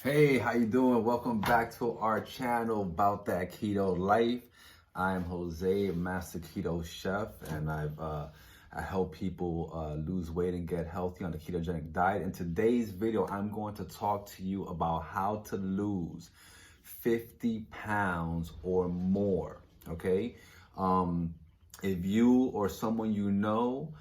Hey, how you doing? Welcome back to our channel about that keto life. I'm Jose, a master keto chef, and I help people lose weight and get healthy on the ketogenic diet. In today's video, I'm going to talk to you about how to lose 50 pounds or more. Okay, if you or someone you know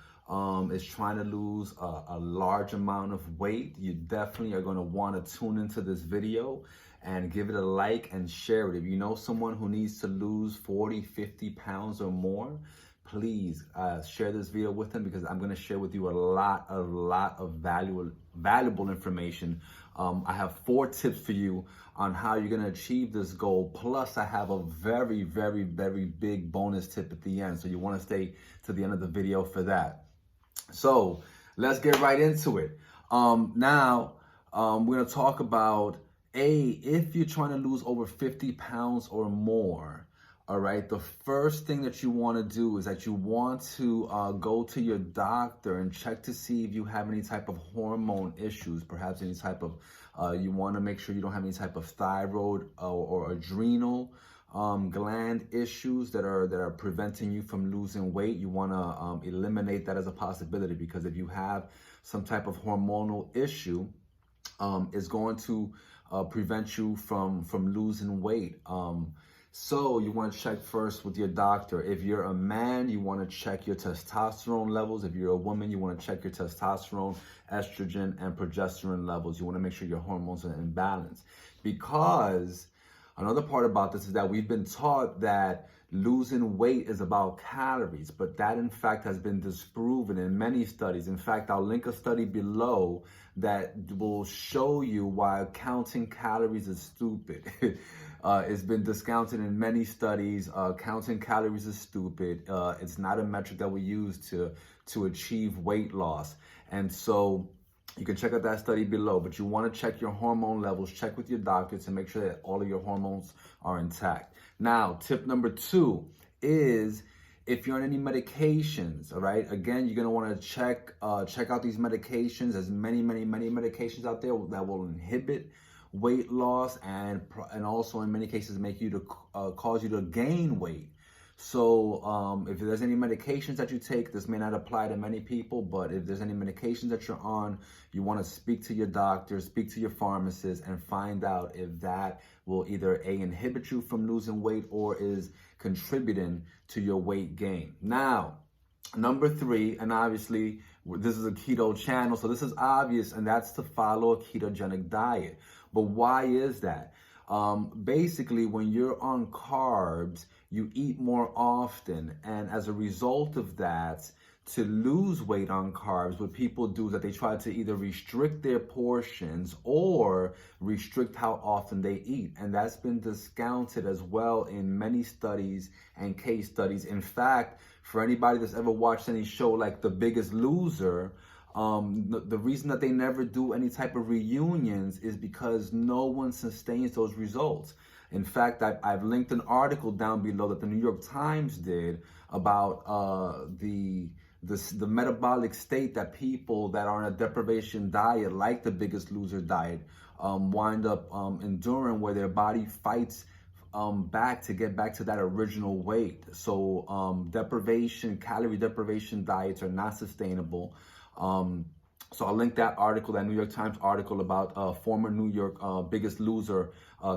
is trying to lose a large amount of weight, you definitely are going to want to tune into this video and give it a like and share it. If you know someone who needs to lose 40, 50 pounds or more, please share this video with them, because I'm going to share with you a lot of valuable information. I have 4 tips for you on how you're going to achieve this goal. Plus, I have a very big bonus tip at the end. So you want to stay to the end of the video for that. So let's get right into it. Now, we're going to talk about, if you're trying to lose over 50 pounds or more, all right, the first thing that you want to do is that you want to go to your doctor and check to see if you have any type of hormone issues, perhaps any type of, you want to make sure you don't have any type of thyroid or adrenal gland issues that are preventing you from losing weight. You want to eliminate that as a possibility, because if you have some type of hormonal issue, it's going to prevent you from losing weight. So you want to check first with your doctor. If you're a man, you want to check your testosterone levels. If you're a woman, you want to check your testosterone, estrogen, and progesterone levels. You want to make sure your hormones are in balance, because another part about this is that we've been taught that losing weight is about calories, but that in fact has been disproven in many studies. In fact, I'll link a study below that will show you why counting calories is stupid. It's been discounted in many studies. Counting calories is stupid. It's not a metric that we use to achieve weight loss. And so you can check out that study below, but you want to check your hormone levels, check with your doctor to make sure that all of your hormones are intact. Now, tip number 2 is, if you're on any medications, all right, again, you're going to want to check out these medications. There's many medications out there that will inhibit weight loss and also in many cases make you to cause you to gain weight. So if there's any medications that you take, this may not apply to many people, but if there's any medications that you're on, you want to speak to your doctor, speak to your pharmacist, and find out if that will either inhibit you from losing weight or is contributing to your weight gain. Now, number 3, and obviously this is a keto channel, so this is obvious, and that's to follow a ketogenic diet. But why is that? Basically, when you're on carbs, you eat more often, and as a result of that, to lose weight on carbs, what people do is that they try to either restrict their portions or restrict how often they eat. And that's been discounted as well in many studies and case studies. In fact, for anybody that's ever watched any show like The Biggest Loser, the reason that they never do any type of reunions is because no one sustains those results. In fact, I've linked an article down below that the New York Times did about the metabolic state that people that are on a deprivation diet, like the Biggest Loser diet, wind up enduring, where their body fights back to get back to that original weight. So calorie deprivation diets are not sustainable. So I'll link that article, that New York Times article about former New York Biggest Loser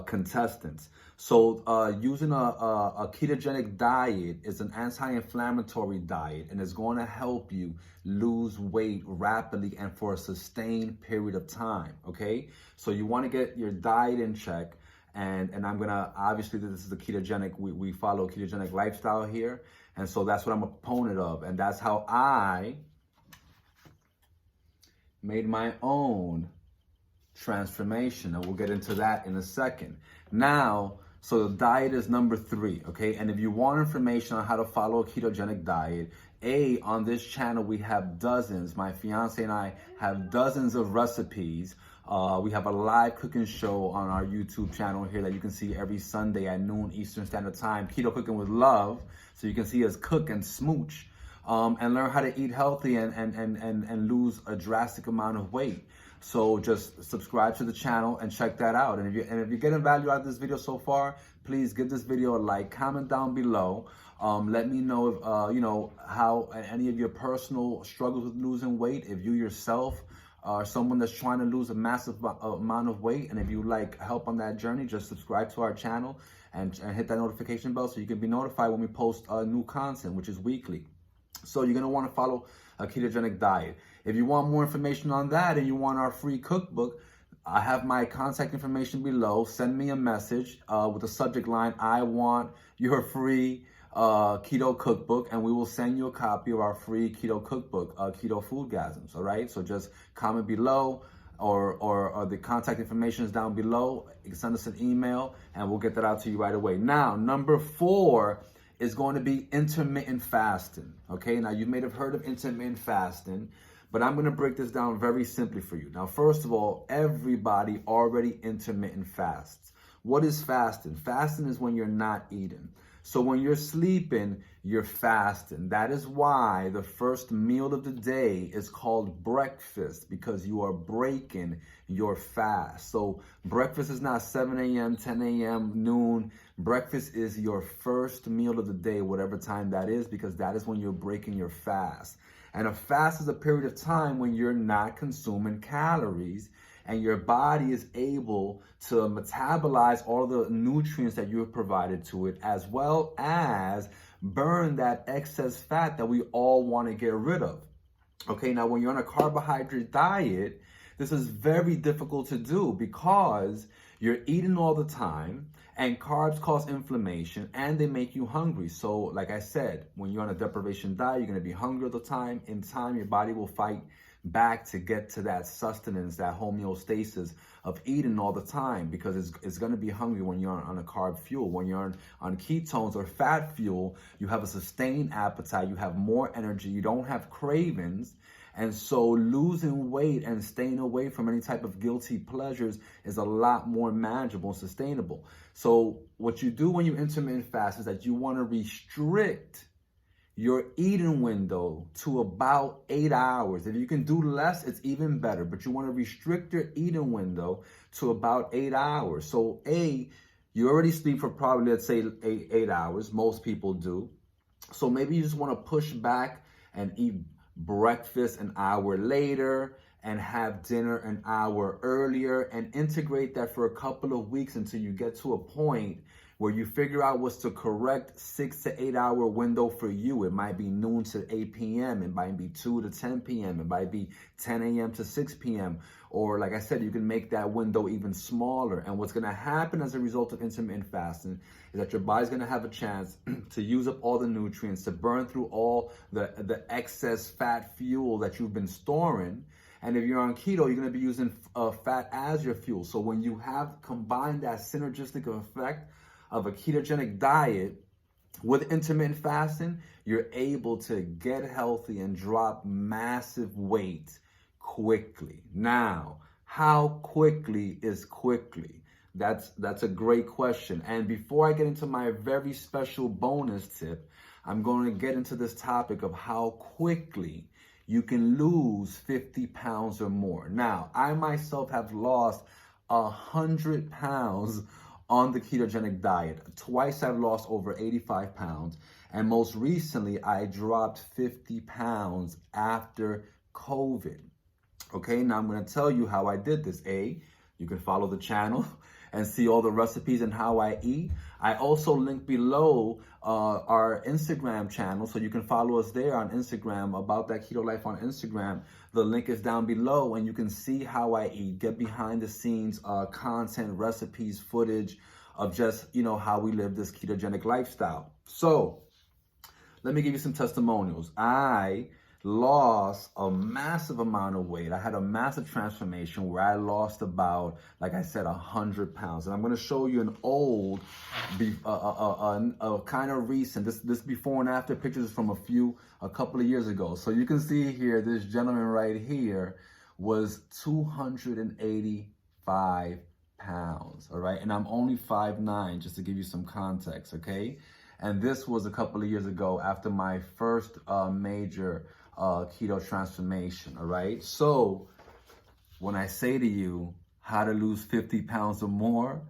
contestants. So using a ketogenic diet is an anti-inflammatory diet, and it's going to help you lose weight rapidly and for a sustained period of time, okay? So you want to get your diet in check, and I'm going to, obviously this is a ketogenic, we follow a ketogenic lifestyle here, and so that's what I'm a proponent of, and that's how I made my own transformation, and we'll get into that in a second. Now, so the diet is number 3, okay? And if you want information on how to follow a ketogenic diet, on this channel we have dozens. My fiance and I have dozens of recipes. We have a live cooking show on our YouTube channel here that you can see every Sunday at noon Eastern Standard Time, Keto Cooking with Love, so you can see us cook and smooch. And learn how to eat healthy and lose a drastic amount of weight. So just subscribe to the channel and check that out. And if you're getting value out of this video so far, please give this video a like, comment down below. Let me know if you know how any of your personal struggles with losing weight. If you yourself are someone that's trying to lose a massive amount of weight, and if you like help on that journey, just subscribe to our channel and hit that notification bell so you can be notified when we post new content, which is weekly. So you're gonna want to follow a ketogenic diet. If you want more information on that and you want our free cookbook, I have my contact information below. Send me a message with the subject line, I want your free keto cookbook, and we will send you a copy of our free keto cookbook, Keto FOODGASMS, all right? So just comment below, or the contact information is down below. You can send us an email and we'll get that out to you right away. Now, number 4 is going to be intermittent fasting, okay? Now, you may have heard of intermittent fasting, but I'm going to break this down very simply for you. Now, first of all, everybody already intermittent fasts. What is fasting? Fasting is when you're not eating. So when you're sleeping, you're fasting. That is why the first meal of the day is called breakfast, because you are breaking your fast. So breakfast is not 7 a.m., 10 a.m., noon. Breakfast is your first meal of the day, whatever time that is, because that is when you're breaking your fast. And a fast is a period of time when you're not consuming calories and your body is able to metabolize all the nutrients that you have provided to it, as well as burn that excess fat that we all want to get rid of. Okay, now when you're on a carbohydrate diet, this is very difficult to do because you're eating all the time, and carbs cause inflammation and they make you hungry. So like I said, when you're on a deprivation diet, you're going to be hungry all the time. In time, your body will fight back to get to that sustenance, that homeostasis of eating all the time, because it's going to be hungry when you're on a carb fuel. When you're on ketones or fat fuel, you have a sustained appetite, you have more energy, you don't have cravings. And so losing weight and staying away from any type of guilty pleasures is a lot more manageable and sustainable. So what you do when you intermittent fast is that you want to restrict your eating window to about 8 hours. If you can do less, it's even better, but you want to restrict your eating window to about 8 hours. So you already sleep for probably, let's say, 8 hours. Most people do. So maybe you just want to push back and eat breakfast an hour later and have dinner an hour earlier, and integrate that for a couple of weeks until you get to a point where you figure out what's the correct 6 to 8 hour window for you. It might be noon to 8 p.m. It might be 2 to 10 p.m. It might be 10 a.m. to 6 p.m. Or like I said, you can make that window even smaller. And what's going to happen as a result of intermittent fasting is that your body's going to have a chance to use up all the nutrients, to burn through all the excess fat fuel that you've been storing. And if you're on keto, you're going to be using fat as your fuel. So when you have combined that synergistic effect of a ketogenic diet with intermittent fasting, you're able to get healthy and drop massive weight quickly. Now, how quickly is quickly? That's a great question. And before I get into my very special bonus tip, I'm going to get into this topic of how quickly you can lose 50 pounds or more. Now, I myself have lost 100 pounds on the ketogenic diet. Twice I've lost over 85 pounds. And most recently, I dropped 50 pounds after COVID. Okay, now I'm going to tell you how I did this. You can follow the channel and see all the recipes and how I eat. I also link below our Instagram channel, so you can follow us there on Instagram, About That Keto Life on Instagram. The link is down below, and you can see how I eat, get behind the scenes content, recipes, footage of just, how we live this ketogenic lifestyle. So let me give you some testimonials. I lost a massive amount of weight. I had a massive transformation where I lost about, like I said, 100 pounds. And I'm going to show you an old, kind of recent, this before and after pictures from a couple of years ago. So you can see here, this gentleman right here was 285 pounds, all right? And I'm only 5'9", just to give you some context, okay? And this was a couple of years ago after my first major keto transformation, all right? So when I say to you how to lose 50 pounds or more,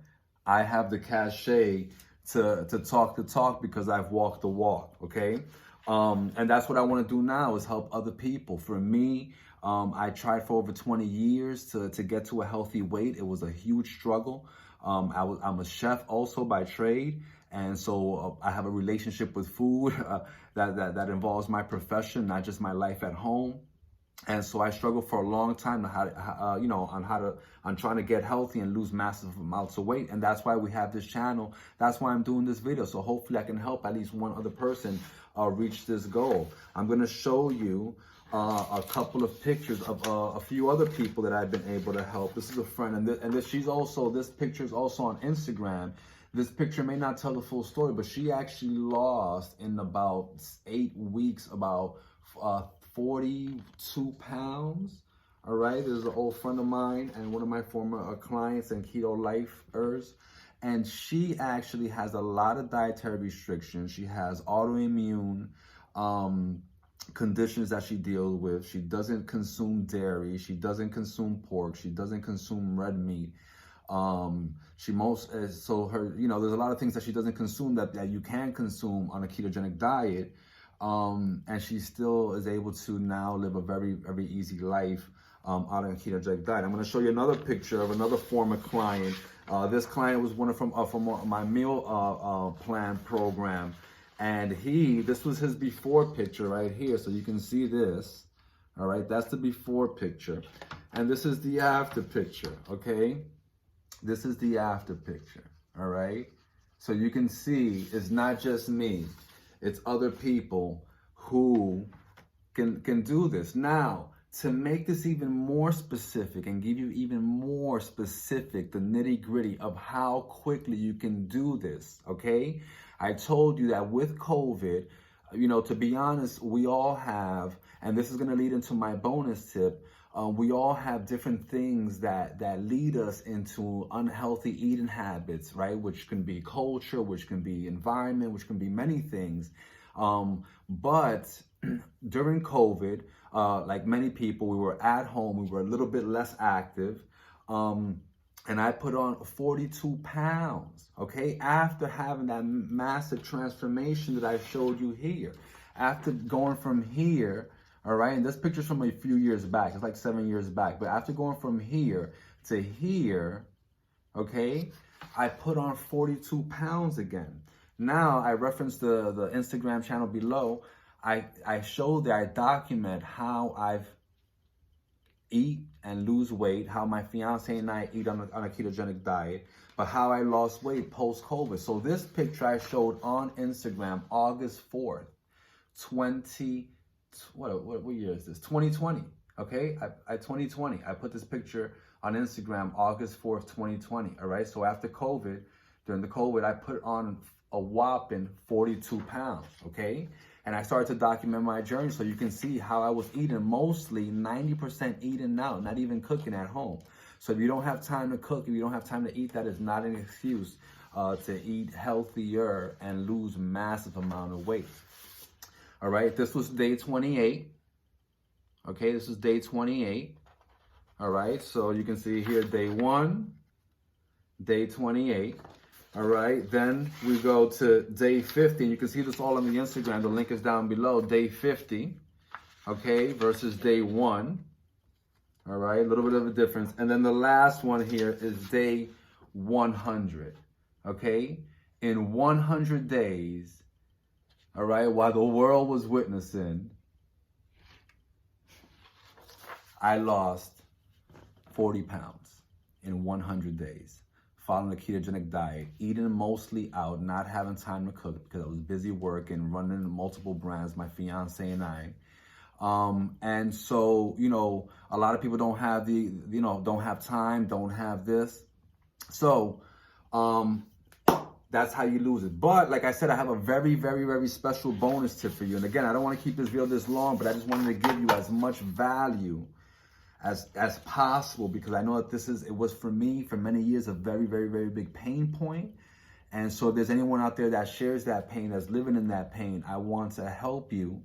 I have the cachet to talk the talk because I've walked the walk, okay? And that's what I want to do now, is help other people. For me, I tried for over 20 years to get to a healthy weight. It was a huge struggle. I'm a chef also by trade. And so I have a relationship with food that involves my profession, not just my life at home. And so I struggled for a long time on trying to get healthy and lose massive amounts of weight. And that's why we have this channel. That's why I'm doing this video. So hopefully I can help at least one other person reach this goal. I'm going to show you a couple of pictures of a few other people that I've been able to help. This is a friend, this picture is also on Instagram. This picture may not tell the full story, but she actually lost in about 8 weeks about 42 pounds. All right, this is an old friend of mine and one of my former clients and keto lifers. And she actually has a lot of dietary restrictions. She has autoimmune conditions that she deals with. She doesn't consume dairy. She doesn't consume pork. She doesn't consume red meat. There's a lot of things that she doesn't consume that you can consume on a ketogenic diet. And she still is able to now live a very, very easy life out on a ketogenic diet. I'm going to show you another picture of another former client. This client was one from my meal plan program, and this was his before picture right here. So you can see this. All right, that's the before picture, and this is the after picture. Okay, this is the after picture. All right, so you can see it's not just me. It's other people who can do this. Now, to make this even more specific and give you even more specific, the nitty-gritty of how quickly you can do this, okay? I told you that with COVID, to be honest, we all have, and this is going to lead into my bonus tip, we all have different things that lead us into unhealthy eating habits, right? Which can be culture, which can be environment, which can be many things. But during COVID, like many people, we were at home, we were a little bit less active. And I put on 42 pounds, okay? After having that massive transformation that I showed you here. After going from here, all right, and this picture's from a few years back. It's like 7 years back. But after going from here to here, okay, I put on 42 pounds again. Now, I referenced the Instagram channel below. I show that I document how I've eat and lose weight, how my fiance and I eat on a ketogenic diet, but how I lost weight post-COVID. So this picture I showed on Instagram, August 4th, what year is this? 2020, okay? 2020. I put this picture on Instagram, August 4th, 2020, all right? So after COVID, during the COVID, I put on a whopping 42 pounds, okay? And I started to document my journey so you can see how I was eating, mostly 90% eating out, not even cooking at home. So if you don't have time to cook, if you don't have time to eat, that is not an excuse to eat healthier and lose massive amount of weight. All right, this was day 28. Okay, this is day 28. All right, so you can see here day 1, day 28. All right, then we go to day 50. You can see this all on the Instagram. The link is down below. Day 50, okay, versus day 1. All right, a little bit of a difference. And then the last one here is day 100, okay? In 100 days, all right, while the world was witnessing, I lost 40 pounds in 100 days. Following a ketogenic diet, eating mostly out, not having time to cook because I was busy working, running multiple brands, my fiance and I. And so, a lot of people don't have don't have time, don't have this. So, that's how you lose it. But like I said, I have a very, very, very special bonus tip for you. And again, I don't want to keep this video this long, but I just wanted to give you as much value as possible, because I know that it was for me for many years a very, very, very big pain point. And so if there's anyone out there that shares that pain, that's living in that pain, I want to help you,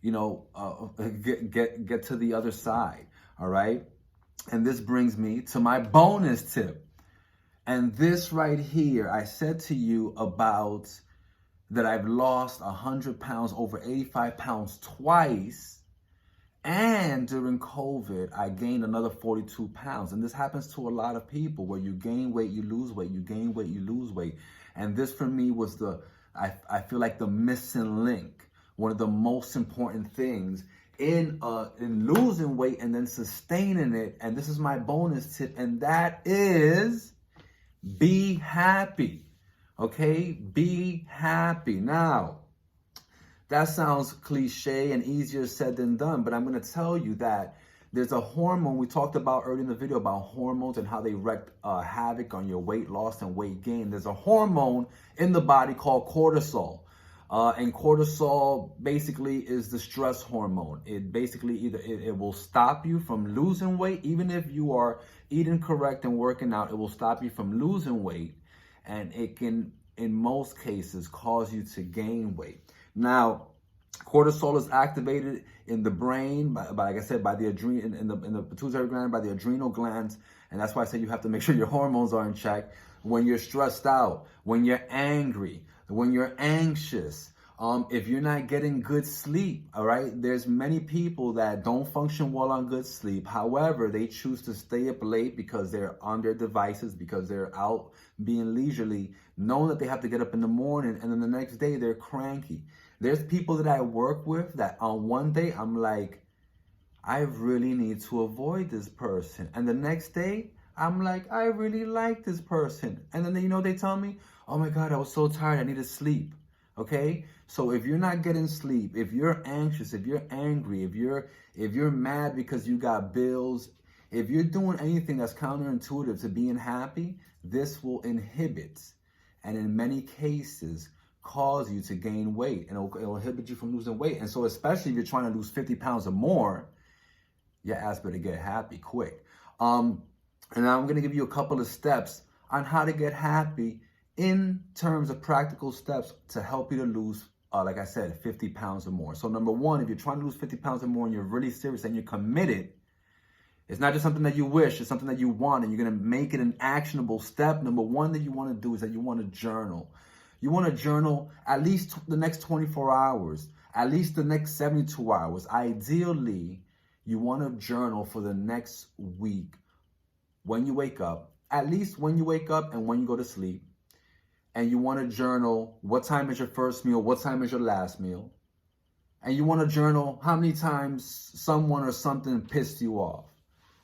get to the other side. All right. And this brings me to my bonus tip. And this right here, I said to you about that I've lost 100 pounds, over 85 pounds twice. And during COVID, I gained another 42 pounds. And this happens to a lot of people where you gain weight, you lose weight, you gain weight, you lose weight. And this for me was I feel like the missing link, one of the most important things in losing weight and then sustaining it. And this is my bonus tip, and that is be happy. Okay, be happy. Now, that sounds cliche and easier said than done, but I'm going to tell you that there's a hormone we talked about earlier in the video about hormones and how they wreak havoc on your weight loss and weight gain. There's a hormone in the body called cortisol. And cortisol basically is the stress hormone. It basically it will stop you from losing weight. Even if you are eating correct and working out, it will stop you from losing weight. And it can, in most cases, cause you to gain weight. Now, cortisol is activated in the brain, by like I said, by the in the pituitary gland, by the adrenal glands. And that's why I say you have to make sure your hormones are in check. When you're stressed out, when you're angry, when you're anxious, if you're not getting good sleep, all right? There's many people that don't function well on good sleep. However, they choose to stay up late because they're on their devices, because they're out being leisurely, knowing that they have to get up in the morning, and then the next day they're cranky. There's people that I work with that on one day, I'm like, I really need to avoid this person. And the next day, I'm like, I really like this person. And then, you know, they tell me, oh my God, I was so tired, I need to sleep. Okay? So if you're not getting sleep, if you're anxious, if you're angry, if you're mad because you got bills, if you're doing anything that's counterintuitive to being happy, this will inhibit, and in many cases, cause you to gain weight, and it'll inhibit you from losing weight. And so especially if you're trying to lose 50 pounds or more, your ass better get happy quick. And now I'm going to give you a couple of steps on how to get happy in terms of practical steps to help you to lose, like I said, 50 pounds or more. So number one, if you're trying to lose 50 pounds or more and you're really serious and you're committed, it's not just something that you wish, it's something that you want, and you're going to make it an actionable step. Number one that you want to do is that you want to journal. You want to journal at least the next 24 hours, at least the next 72 hours. Ideally, you want to journal for the next week when you wake up, at least when you wake up and when you go to sleep. And you want to journal what time is your first meal, what time is your last meal. And you want to journal how many times someone or something pissed you off.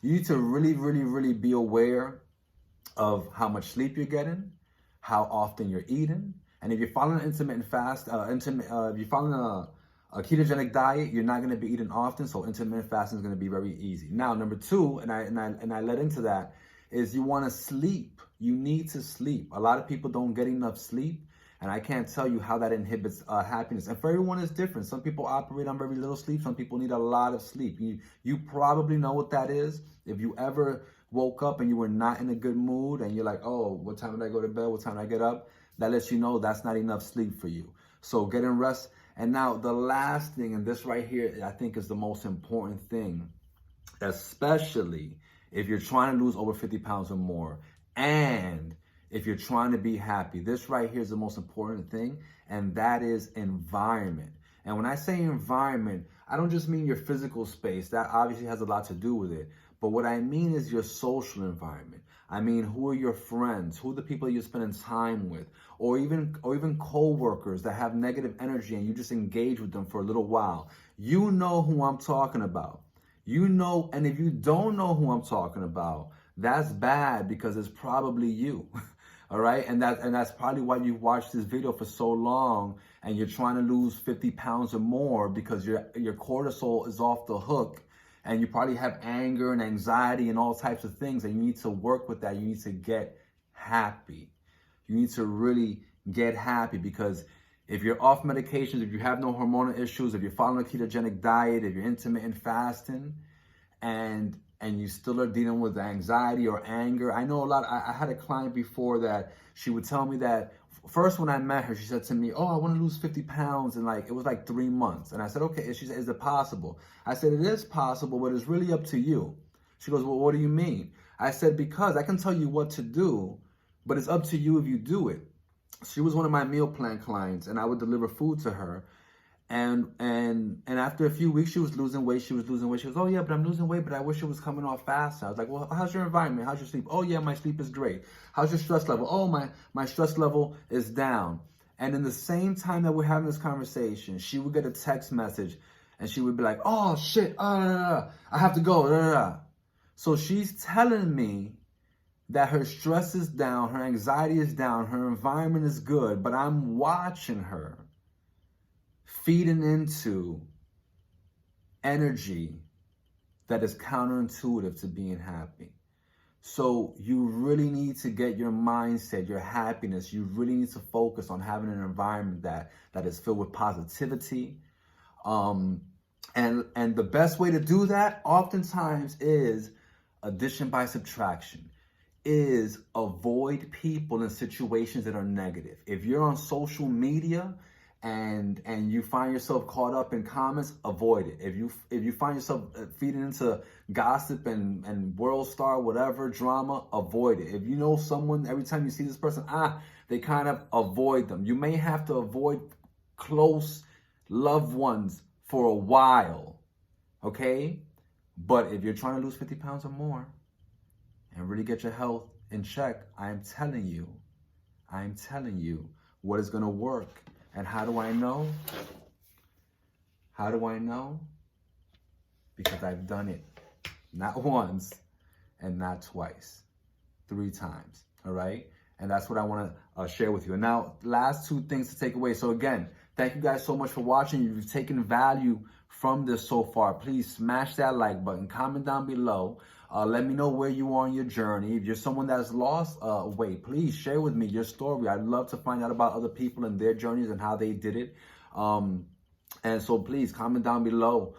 You need to really, really, really be aware of how much sleep you're getting, how often you're eating. And if you're following an intermittent fast, if you're following a ketogenic diet, you're not going to be eating often, so intermittent fasting is going to be very easy. Now, number two, and I led into that, is you want to sleep. You need to sleep. A lot of people don't get enough sleep, and I can't tell you how that inhibits happiness. And for everyone, it's different. Some people operate on very little sleep. Some people need a lot of sleep. You probably know what that is. If you ever woke up and you were not in a good mood, and you're like, oh, what time did I go to bed? What time did I get up? That lets you know that's not enough sleep for you. So getting rest. And now the last thing, and this right here, I think is the most important thing, especially if you're trying to lose over 50 pounds or more, and if you're trying to be happy. This right here is the most important thing, and that is environment. And when I say environment, I don't just mean your physical space. That obviously has a lot to do with it. But what I mean is your social environment. I mean, who are your friends? Who are the people you're spending time with? Or even co-workers that have negative energy and you just engage with them for a little while. You know who I'm talking about. You know, and if you don't know who I'm talking about, that's bad because it's probably you. All right? And that's probably why you watched this video for so long and you're trying to lose 50 pounds or more because your cortisol is off the hook. And you probably have anger and anxiety and all types of things, and you need to work with that. You need to get happy. You need to really get happy, because if you're off medications, if you have no hormonal issues, if you're following a ketogenic diet, if you're intermittent fasting, and you still are dealing with anxiety or anger. I know a lot. I had a client before that she would tell me that first when I met her, she said to me, oh, I want to lose 50 pounds. And it was like 3 months. And I said, okay. She said, is it possible? I said, it is possible, but it's really up to you. She goes, well, what do you mean? I said, because I can tell you what to do, but it's up to you if you do it. She was one of my meal plan clients, and I would deliver food to her. And after a few weeks, she was losing weight. She goes, oh yeah, but I'm losing weight, but I wish it was coming off faster. I was like, well, how's your environment? How's your sleep? Oh yeah, my sleep is great. How's your stress level? Oh, my stress level is down. And in the same time that we're having this conversation, she would get a text message and she would be like, oh shit, I have to go. So she's telling me that her stress is down, her anxiety is down, her environment is good, but I'm watching her feeding into energy that is counterintuitive to being happy. So you really need to get your mindset, your happiness, you really need to focus on having an environment that is filled with positivity. And the best way to do that oftentimes is addition by subtraction, is avoid people in situations that are negative. If you're on social media and you find yourself caught up in comments, avoid it. If you find yourself feeding into gossip and world star, whatever, drama, avoid it. If you know someone, every time you see this person, they kind of avoid them. You may have to avoid close loved ones for a while, okay? But if you're trying to lose 50 pounds or more and really get your health in check, I'm telling you what is gonna work. And how do I know? How do I know? Because I've done it. Not once and not twice. 3 times, all right? And that's what I want to share with you. And now, last 2 things to take away. So again, thank you guys so much for watching. You've taken value from this so far. Please smash that like button. Comment down below. Let me know where you are on your journey. If you're someone that's lost weight, please share with me your story. I'd love to find out about other people and their journeys and how they did it. And so please comment down below.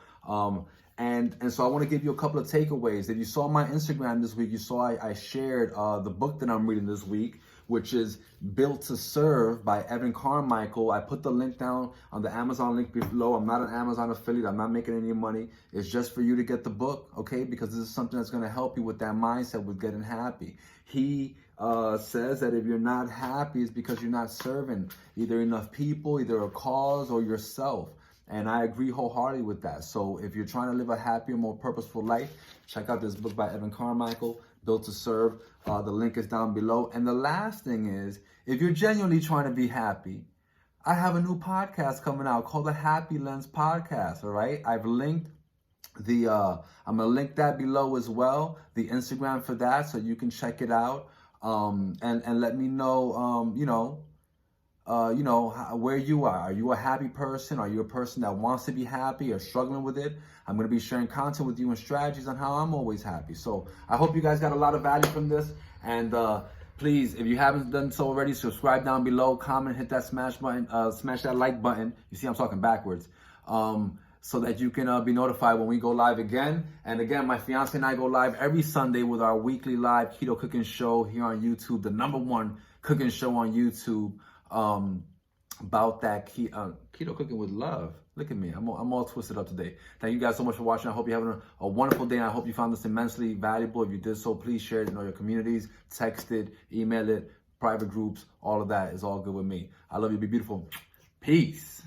And so I want to give you a couple of takeaways. If you saw my Instagram this week, you saw I shared the book that I'm reading this week, which is Built to Serve by Evan Carmichael. I put the link down on the Amazon link below. I'm not an Amazon affiliate. I'm not making any money. It's just for you to get the book, okay? Because this is something that's going to help you with that mindset with getting happy. He says that if you're not happy, it's because you're not serving either enough people, either a cause or yourself. And I agree wholeheartedly with that. So if you're trying to live a happier, more purposeful life, check out this book by Evan Carmichael, Built to Serve. The link is down below. And the last thing is, if you're genuinely trying to be happy, I have a new podcast coming out called the Happy Lens Podcast, all right? I've linked I'm gonna link that below as well, the Instagram for that, so you can check it out. And let me know, where you are. Are you a happy person? Are you a person that wants to be happy or struggling with it? I'm going to be sharing content with you and strategies on how I'm always happy. So I hope you guys got a lot of value from this. And please, if you haven't done so already, subscribe down below, comment, hit that smash button, smash that like button. You see, I'm talking backwards. So that you can be notified when we go live again. And again, my fiance and I go live every Sunday with our weekly live keto cooking show here on YouTube, the #1 cooking show on YouTube. About that keto cooking with love. Look at me, I'm all twisted up today. Thank you guys so much for watching. I hope you're having a wonderful day, and I hope you found this immensely valuable. If you did so, please share it in all your communities, text it, email it, private groups, all of that is all good with me. I love you, be beautiful. Peace.